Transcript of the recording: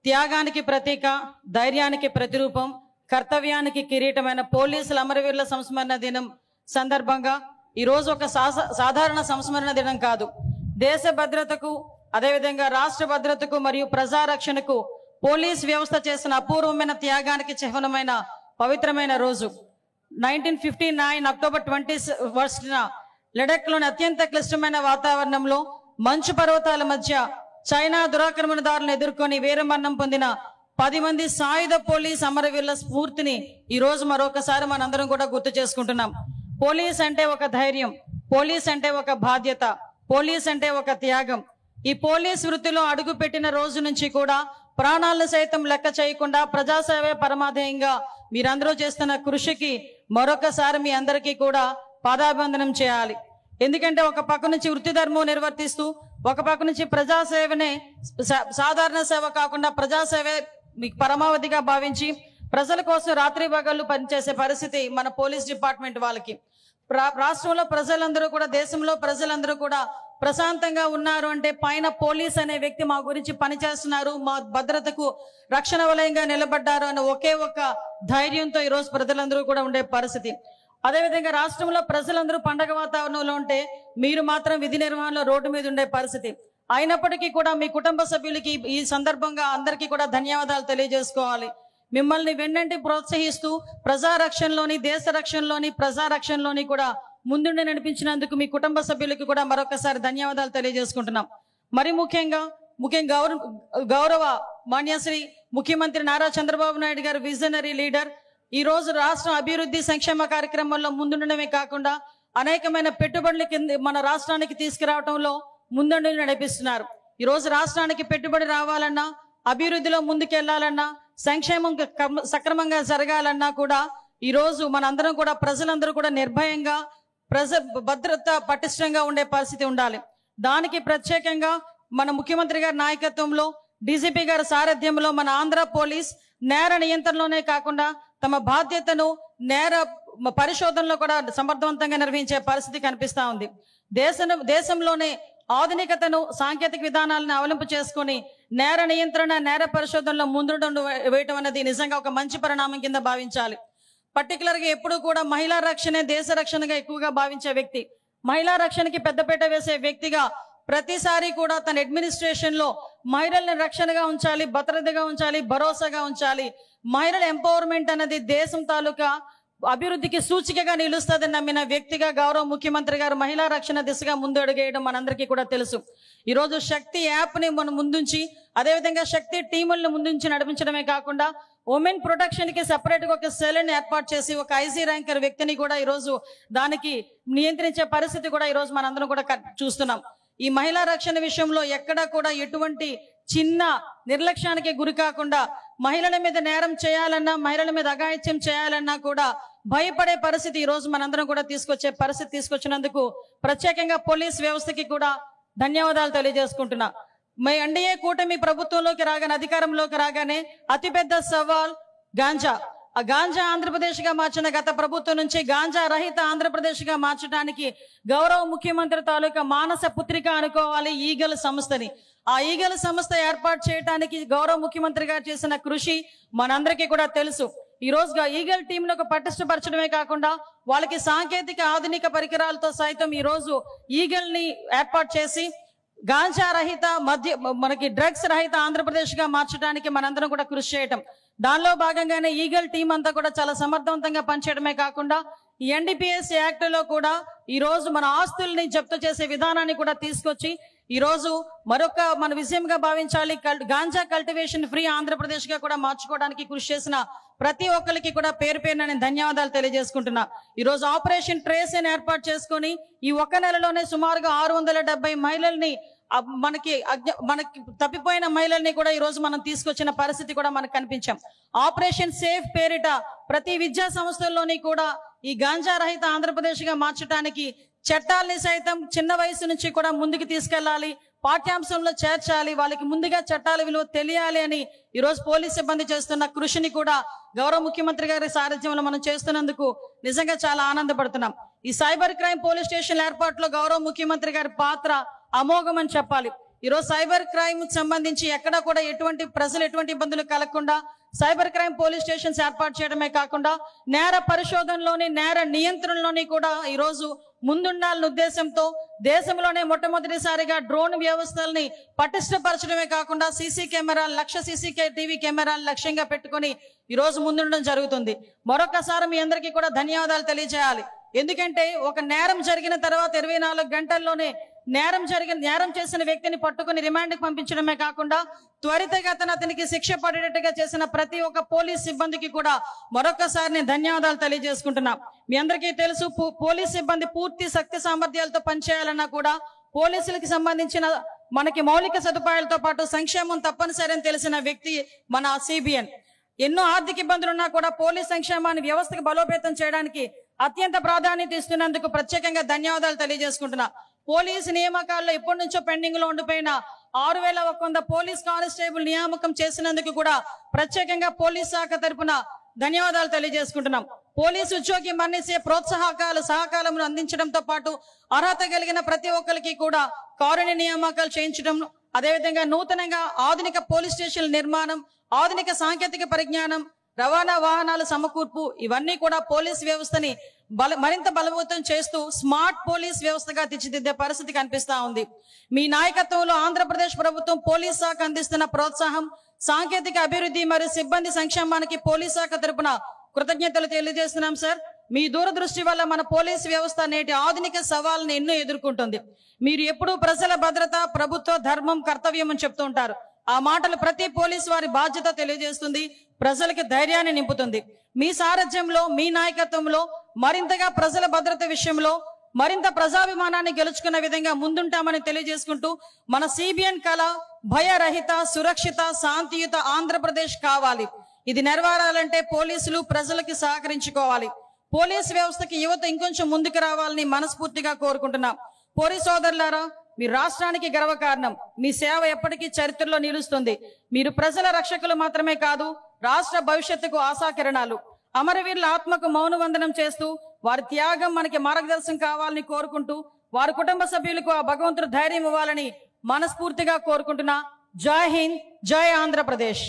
త్యాగానికి ప్రతీక, ధైర్యానికి ప్రతిరూపం, కర్తవ్యానికి కిరీటమైన పోలీసుల అమరవీరుల సంస్మరణ దినం సందర్భంగా ఈరోజు ఒక సాధారణ సంస్మరణ దినం కాదు, దేశ భద్రతకు అదేవిధంగా రాష్ట్ర భద్రతకు మరియు ప్రజారక్షణకు పోలీస్ వ్యవస్థ చేసిన అపూర్వమైన త్యాగానికి చిహ్నమైన పవిత్రమైన రోజు. 1959 అక్టోబర్ 21న లడఖ్లోని అత్యంత క్లిష్టమైన వాతావరణంలో మంచు పర్వతాల మధ్య చైనా దురాక్రమణదారులను ఎదుర్కొని వీరమరణం పొందిన 10 మంది సాయుధ పోలీస్ అమరవీరుల స్ఫూర్తిని ఈ రోజు మరొకసారి మనందరం కూడా గుర్తు చేసుకుంటున్నాం. పోలీస్ అంటే ఒక ధైర్యం, పోలీస్ అంటే ఒక బాధ్యత, పోలీస్ అంటే ఒక త్యాగం. ఈ పోలీస్ వృత్తిలో అడుగు పెట్టిన రోజు నుంచి కూడా ప్రాణాలను సైతం లెక్క చేయకుండా ప్రజాసేవే పరమాధేయంగా మీరందరూ చేస్తున్న కృషికి మరొకసారి మీ అందరికీ కూడా పాదాభివందనం చేయాలి. ఎందుకంటే ఒక పక్క నుంచి వృత్తి ధర్మం నిర్వర్తిస్తూ ఒక పక్క నుంచి ప్రజాసేవనే సాధారణ సేవ కాకుండా ప్రజాసేవే మీకు పరమావధిగా భావించి ప్రజల కోసం రాత్రి పగళ్ళు పనిచేసే పరిస్థితి మన పోలీస్ డిపార్ట్మెంట్ వాళ్ళకి. రాష్ట్రంలో ప్రజలందరూ కూడా, దేశంలో ప్రజలందరూ కూడా ప్రశాంతంగా ఉన్నారు అంటే పైన పోలీస్ అనే వ్యక్తి మా గురించి పనిచేస్తున్నారు, మా భద్రతకు రక్షణ వలయంగా నిలబడ్డారు అనే ఒకే ఒక ధైర్యంతో ఈరోజు ప్రజలందరూ కూడా ఉండే పరిస్థితి. అదేవిధంగా రాష్ట్రంలో ప్రజలందరూ పండగ వాతావరణంలో ఉంటే మీరు మాత్రం విధి నిర్వహణలో రోడ్డు మీద ఉండే పరిస్థితి. అయినప్పటికీ కూడా మీ కుటుంబ సభ్యులకి ఈ సందర్భంగా అందరికీ కూడా ధన్యవాదాలు తెలియజేసుకోవాలి. మిమ్మల్ని వెన్నంటి ప్రోత్సహిస్తూ ప్రజారక్షణలోని, దేశ రక్షణలోని, ప్రజారక్షణలోని కూడా ముందుండి నడిపించినందుకు మీ కుటుంబ సభ్యులకి కూడా మరొకసారి ధన్యవాదాలు తెలియజేసుకుంటున్నాం. మరి ముఖ్యంగా గౌరవ మాన్యశ్రీ ముఖ్యమంత్రి నారా చంద్రబాబు నాయుడు గారు విజనరీ లీడర్. ఈ రోజు రాష్ట్ర అభివృద్ధి సంక్షేమ కార్యక్రమాల్లో ముందుండడమే కాకుండా అనేకమైన పెట్టుబడుల కింద మన రాష్ట్రానికి తీసుకురావడంలో ముందండి నడిపిస్తున్నారు. ఈ రోజు రాష్ట్రానికి పెట్టుబడి రావాలన్నా, అభివృద్ధిలో ముందుకెళ్లాలన్నా, సంక్షేమం సక్రమంగా జరగాలన్నా కూడా ఈ రోజు మనందరం కూడా ప్రజలందరూ కూడా నిర్భయంగా భద్రత పటిష్టంగా ఉండే పరిస్థితి ఉండాలి. దానికి ప్రత్యేకంగా మన ముఖ్యమంత్రి గారి నాయకత్వంలో, డీజీపీ గారి సారథ్యంలో మన ఆంధ్ర పోలీస్ నేర నియంత్రణలోనే కాకుండా తమ బాధ్యతను నేర పరిశోధనలో కూడా సమర్థవంతంగా నిర్వహించే పరిస్థితి కనిపిస్తా ఉంది. దేశంలోనే ఆధునికతను, సాంకేతిక విధానాలను అవలంబింపు చేసుకుని నేర నియంత్రణ, నేర పరిశోధనలో ముందు వేయటం అనేది నిజంగా ఒక మంచి పరిణామం కింద భావించాలి. పర్టికులర్ గా ఎప్పుడు కూడా మహిళా రక్షణే దేశ రక్షణగా ఎక్కువగా భావించే వ్యక్తి, మహిళా రక్షణకి పెద్దపీట వేసే వ్యక్తిగా ప్రతిసారి కూడా తన అడ్మినిస్ట్రేషన్ లో మహిళల్ని రక్షణగా ఉంచాలి, భద్రతగా ఉంచాలి, భరోసాగా ఉంచాలి. మహిళల ఎంపవర్మెంట్ అనేది దేశం తాలూకా అభివృద్ధికి సూచికగా నిలుస్తుందని నమ్మిన వ్యక్తిగా గౌరవ ముఖ్యమంత్రి గారు మహిళా రక్షణ దిశగా ముందు అడుగేయడం మనందరికీ కూడా తెలుసు. ఈరోజు శక్తి యాప్ ని మనం ముందుంచి, అదేవిధంగా శక్తి టీములను ముందుంచి నడిపించడమే కాకుండా ఉమెన్ ప్రొటెక్షన్ కి సెపరేట్ గా ఒక సెల్ ని ఏర్పాటు చేసి ఒక ఐసీ ర్యాంకర్ వ్యక్తిని కూడా ఈరోజు దానికి నియంత్రించే పరిస్థితి కూడా ఈరోజు మనందరం కూడా చూస్తున్నాం. ఈ మహిళా రక్షణ విషయంలో ఎక్కడా కూడా ఎటువంటి చిన్న నిర్లక్ష్యానికి గురి కాకుండా మహిళల మీద నేరం చేయాలన్నా, మహిళల మీద అఘాయిత్యం చేయాలన్నా కూడా భయపడే పరిస్థితి ఈ రోజు మనందరం కూడా తీసుకొచ్చినందుకు ప్రత్యేకంగా పోలీస్ వ్యవస్థకి కూడా ధన్యవాదాలు తెలియజేసుకుంటున్నా. ఎన్డీఏ కూటమి ప్రభుత్వంలోకి రాగానే, అధికారంలోకి రాగానే అతిపెద్ద సవాల్ గాంజా. ఆ గాంజా ఆంధ్రప్రదేశ్ గా మార్చిన గత ప్రభుత్వం నుంచి గాంజా రహిత ఆంధ్రప్రదేశ్ గా మార్చడానికి గౌరవ ముఖ్యమంత్రి తాలూకా మానస పుత్రిక అనుకోవాలి ఈగల్ సంస్థని. ఆ ఈగల్ సంస్థ ఏర్పాటు చేయడానికి గౌరవ ముఖ్యమంత్రి గారు చేసిన కృషి మనందరికీ కూడా తెలుసు. ఈ రోజుగా ఈగల్ టీంలకు పటిష్టపరచడమే కాకుండా వాళ్ళకి సాంకేతిక ఆధునిక పరికరాలతో సైతం ఈ రోజు ఈగల్ ని ఏర్పాటు చేసి గాంజా రహిత మనకి డ్రగ్స్ రహిత ఆంధ్రప్రదేశ్ గా మార్చడానికి మనందరం కూడా కృషి చేయటం. దానిలో భాగంగానే ఈగల్ టీం అంతా కూడా చాలా సమర్థవంతంగా పనిచేయడమే కాకుండా ఈ ఎన్డీపీఎస్ యాక్ట్ లో కూడా ఈ రోజు మన ఆస్తుల్ని జప్తు చేసే విధానాన్ని కూడా తీసుకొచ్చి ఈ రోజు మరొక మన విజయంగా భావించాలి. గాంజా కల్టివేషన్ ఫ్రీ ఆంధ్రప్రదేశ్ గా కూడా మార్చుకోవడానికి కృషి చేసిన ప్రతి ఒక్కరికి కూడా పేరు పేరున నేను ధన్యవాదాలు తెలియజేసుకుంటున్నా. ఈ రోజు ఆపరేషన్ ట్రేస్ అని ఏర్పాటు చేసుకుని ఈ ఒక్క నెలలోనే సుమారుగా 670 మహిళల్ని మనకి తప్పిపోయిన మహిళల్ని కూడా ఈ రోజు మనం తీసుకొచ్చిన పరిస్థితి కూడా మనకు కనిపించాం. ఆపరేషన్ సేఫ్ పేరిట ప్రతి విద్యా సంస్థల్లోని కూడా ఈ గాంజా రహిత ఆంధ్రప్రదేశ్ గా మార్చడానికి చట్టాలని సైతం చిన్న వయసు నుంచి కూడా ముందుకు తీసుకెళ్లాలి, పాఠ్యాంశంలో చేర్చాలి, వాళ్ళకి ముందుగా చట్టాల విలువ తెలియాలి అని ఈ రోజు పోలీస్ సిబ్బంది చేస్తున్న కృషిని కూడా గౌరవ ముఖ్యమంత్రి గారి సారథ్యంలో మనం చేస్తున్నందుకు నిజంగా చాలా ఆనందపడుతున్నాం. ఈ సైబర్ క్రైమ్ పోలీస్ స్టేషన్ ఏర్పాటులో గౌరవ ముఖ్యమంత్రి గారి పాత్ర అమోఘం అని చెప్పాలి. ఈరోజు సైబర్ క్రైమ్ సంబంధించి ఎక్కడా కూడా ప్రజలు ఎటువంటి ఇబ్బందులు కలగకుండా సైబర్ క్రైమ్ పోలీస్ స్టేషన్స్ ఏర్పాటు చేయడమే కాకుండా నేర పరిశోధనలోని నేర నియంత్రణలోని కూడా ఈరోజు ముందుండాలన్న ఉద్దేశంతో దేశంలోనే మొట్టమొదటిసారిగా డ్రోన్ వ్యవస్థల్ని పటిష్టపరచడమే కాకుండా లక్ష టీవీ కెమెరాలు లక్ష్యంగా పెట్టుకొని ఈరోజు ముందుండడం జరుగుతుంది. మరొకసారి మీ అందరికీ కూడా ధన్యవాదాలు తెలియజేయాలి. ఎందుకంటే ఒక నేరం జరిగిన తర్వాత 24 గంటల్లోనే నేరం చేసిన వ్యక్తిని పట్టుకుని రిమాండ్కి పంపించడమే కాకుండా త్వరితగతిన అతనికి శిక్ష పడేటట్టుగా చేసిన ప్రతి ఒక్క పోలీస్ సిబ్బందికి కూడా మరొకసారి నేను ధన్యవాదాలు తెలియజేసుకుంటున్నా. మీ అందరికీ తెలుసు, పోలీస్ సిబ్బంది పూర్తి శక్తి సామర్థ్యాలతో పనిచేయాలన్నా కూడా పోలీసులకు సంబంధించిన మనకి మౌలిక సదుపాయాలతో పాటు సంక్షేమం తప్పనిసరి అని తెలిసిన వ్యక్తి మన సిబిఎన్. ఎన్నో ఆర్థిక ఇబ్బందులు ఉన్నా కూడా పోలీస్ సంక్షేమాన్ని వ్యవస్థకు బలోపేతం చేయడానికి అత్యంత ప్రాధాన్యత ఇస్తున్నందుకు ప్రత్యేకంగా ధన్యవాదాలు తెలియజేసుకుంటున్నా. పోలీసు నియామకాల్లో ఎప్పటి నుంచో పెండింగ్ లో ఉండిపోయిన 6100 పోలీస్ కానిస్టేబుల్ నియామకం చేసినందుకు కూడా ప్రత్యేకంగా పోలీస్ శాఖ తరపున ధన్యవాదాలు తెలియజేసుకుంటున్నాం. పోలీసు ఉద్యోగి మన్నిసే సహకారమును అందించడంతో పాటు అర్హత కలిగిన ప్రతి ఒక్కరికి కూడా కారుణ్య నియామకాలు చేయించడం, అదేవిధంగా నూతనంగా ఆధునిక పోలీస్ స్టేషన్ల నిర్మాణం, ఆధునిక సాంకేతిక పరిజ్ఞానం, రవాణా వాహనాల సమకూర్పు ఇవన్నీ కూడా పోలీస్ వ్యవస్థని మరింత బలవంతం చేస్తూ స్మార్ట్ పోలీస్ వ్యవస్థగా తీర్చిదిద్దే పరిస్థితి కనిపిస్తా ఉంది. మీ నాయకత్వంలో ఆంధ్రప్రదేశ్ ప్రభుత్వం పోలీస్ శాఖ అందిస్తున్న ప్రోత్సాహం, సాంకేతిక అభివృద్ధి మరియు సిబ్బంది సంక్షేమానికి పోలీస్ శాఖ తరపున కృతజ్ఞతలు తెలియజేస్తున్నాం సార్. మీ దూరదృష్టి వల్ల మన పోలీస్ వ్యవస్థ నేటి ఆధునిక సవాళ్ళను ఎన్నో ఎదుర్కొంటుంది. మీరు ఎప్పుడూ ప్రజల భద్రత, ప్రభుత్వ ధర్మం, కర్తవ్యం అని చెప్తూ ఉంటారు. ఆ మాటలు ప్రతి పోలీసు వారి బాధ్యత తెలియజేస్తుంది, ప్రజలకి ధైర్యాన్ని నింపుతుంది. మీ సారథ్యంలో, మీ నాయకత్వంలో మరింతగా ప్రజల భద్రత విషయంలో మరింత ప్రజాభిమానాన్ని గెలుచుకున్న విధంగా ముందుంటామని తెలియజేసుకుంటూ, మన సిబిఎన్ కళ భయరహిత, సురక్షిత, శాంతియుత ఆంధ్రప్రదేశ్ కావాలి. ఇది నెరవేరాలంటే పోలీసులు ప్రజలకి సహకరించుకోవాలి. పోలీసు వ్యవస్థకి యువత ఇంకొంచెం ముందుకు రావాలని మనస్ఫూర్తిగా కోరుకుంటున్నాం. పోలీసు సోదరులారా, మీ రాష్ట్రానికి గర్వకారణం. మీ సేవ ఎప్పటికీ చరిత్రలో నిలుస్తుంది. మీరు ప్రజల రక్షకులు మాత్రమే కాదు, రాష్ట్ర భవిష్యత్తుకు ఆశాకిరణాలు. అమరవీరుల ఆత్మకు మౌనవందనం చేస్తూ వారి త్యాగం మనకి మార్గదర్శనం కావాలని కోరుకుంటూ, వారి కుటుంబ సభ్యులకు ఆ భగవంతుడు ధైర్యం ఇవ్వాలని మనస్ఫూర్తిగా కోరుకుంటున్నా. జై హింద్, జై ఆంధ్రప్రదేశ్.